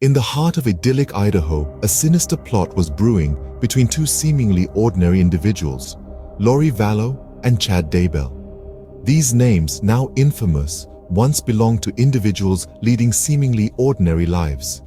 In the heart of idyllic Idaho, a sinister plot was brewing between two seemingly ordinary individuals, Lori Vallow and Chad Daybell. These names, now infamous, once belonged to individuals leading seemingly ordinary lives.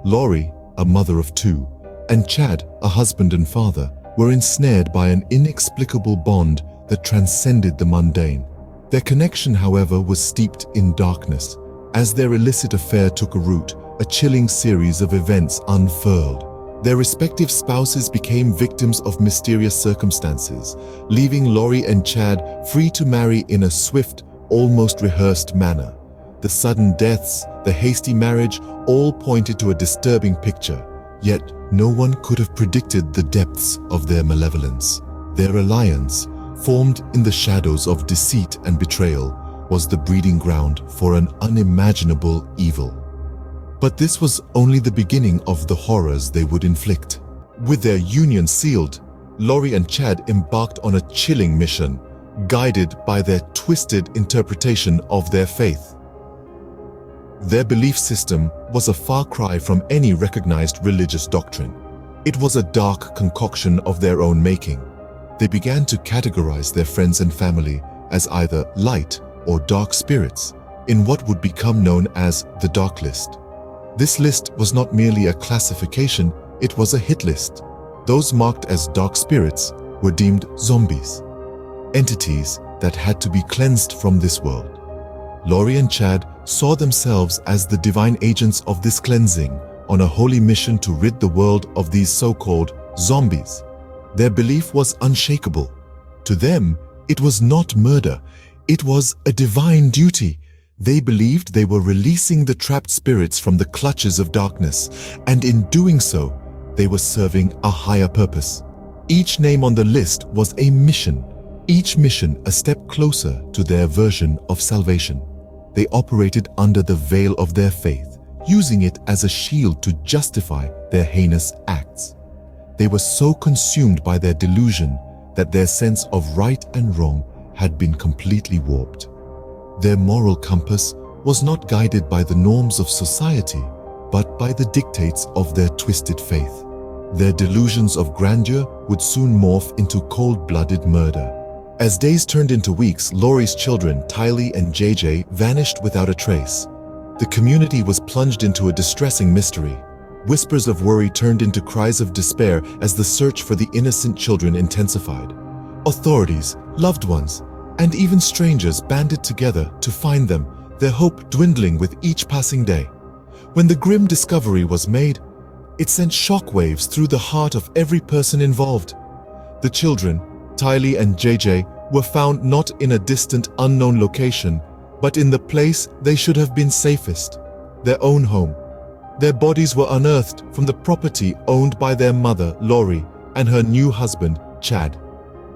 Lori, a mother of two, and Chad, a husband and father, were ensnared by an inexplicable bond that transcended the mundane. Their connection, however, was steeped in darkness. As their illicit affair took a root, a chilling series of events unfurled. Their respective spouses became victims of mysterious circumstances, leaving Lori and Chad free to marry in a swift, almost rehearsed manner. The sudden deaths, the hasty marriage, all pointed to a disturbing picture. Yet no one could have predicted the depths of their malevolence. Their alliance, formed in the shadows of deceit and betrayal, was the breeding ground for an unimaginable evil. But this was only the beginning of the horrors they would inflict. With their union sealed, Lori and Chad embarked on a chilling mission, guided by their twisted interpretation of their faith. Their belief system was a far cry from any recognized religious doctrine. It was a dark concoction of their own making. They began to categorize their friends and family as either light or dark spirits in what would become known as the dark list. This list was not merely a classification, it was a hit list. Those marked as dark spirits were deemed zombies, entities that had to be cleansed from this world. Lori and Chad saw themselves as the divine agents of this cleansing, on a holy mission to rid the world of these so-called zombies. Their belief was unshakable. To them, it was not murder, it was a divine duty. They believed they were releasing the trapped spirits from the clutches of darkness, and in doing so, they were serving a higher purpose. Each name on the list was a mission, each mission a step closer to their version of salvation. They operated under the veil of their faith, using it as a shield to justify their heinous acts. They were so consumed by their delusion that their sense of right and wrong had been completely warped. Their moral compass was not guided by the norms of society, but by the dictates of their twisted faith. Their delusions of grandeur would soon morph into cold-blooded murder. As days turned into weeks, Lori's children, Tylee and JJ, vanished without a trace. The community was plunged into a distressing mystery. Whispers of worry turned into cries of despair as the search for the innocent children intensified. Authorities, loved ones, and even strangers banded together to find them, their hope dwindling with each passing day. When the grim discovery was made, it sent shockwaves through the heart of every person involved. The children, Tylee and JJ, were found not in a distant, unknown location, but in the place they should have been safest, their own home. Their bodies were unearthed from the property owned by their mother, Lori, and her new husband, Chad.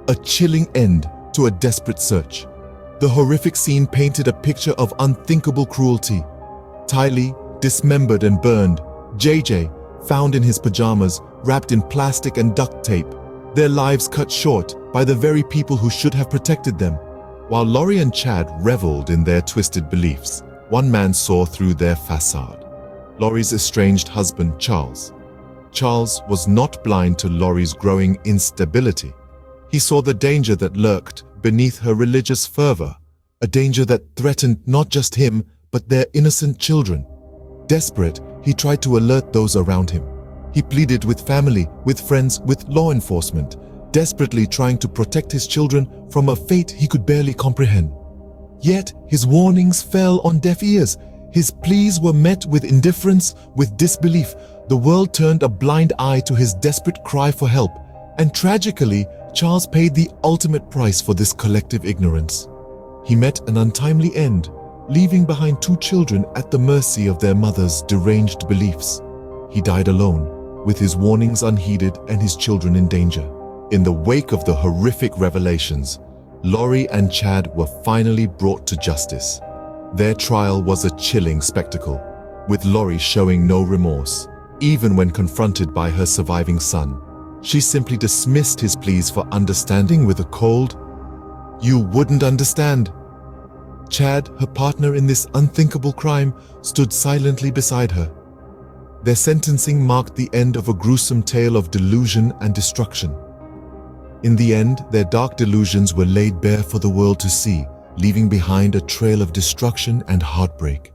A chilling end to a desperate search. The horrific scene painted a picture of unthinkable cruelty. Tylee, dismembered and burned. JJ, found in his pajamas, wrapped in plastic and duct tape. Their lives cut short by the very people who should have protected them. While Lori and Chad reveled in their twisted beliefs, one man saw through their facade. Lori's estranged husband, Charles. Charles was not blind to Lori's growing instability. He saw the danger that lurked beneath her religious fervor, a danger that threatened not just him, but their innocent children. Desperate, he tried to alert those around him. He pleaded with family, with friends, with law enforcement, desperately trying to protect his children from a fate he could barely comprehend. Yet his warnings fell on deaf ears. His pleas were met with indifference, with disbelief. The world turned a blind eye to his desperate cry for help, and tragically, Charles paid the ultimate price for this collective ignorance. He met an untimely end, leaving behind two children at the mercy of their mother's deranged beliefs. He died alone, with his warnings unheeded and his children in danger. In the wake of the horrific revelations, Lori and Chad were finally brought to justice. Their trial was a chilling spectacle, with Lori showing no remorse, even when confronted by her surviving son. She simply dismissed his pleas for understanding with a cold, "You wouldn't understand." Chad, her partner in this unthinkable crime, stood silently beside her. Their sentencing marked the end of a gruesome tale of delusion and destruction. In the end, their dark delusions were laid bare for the world to see, leaving behind a trail of destruction and heartbreak.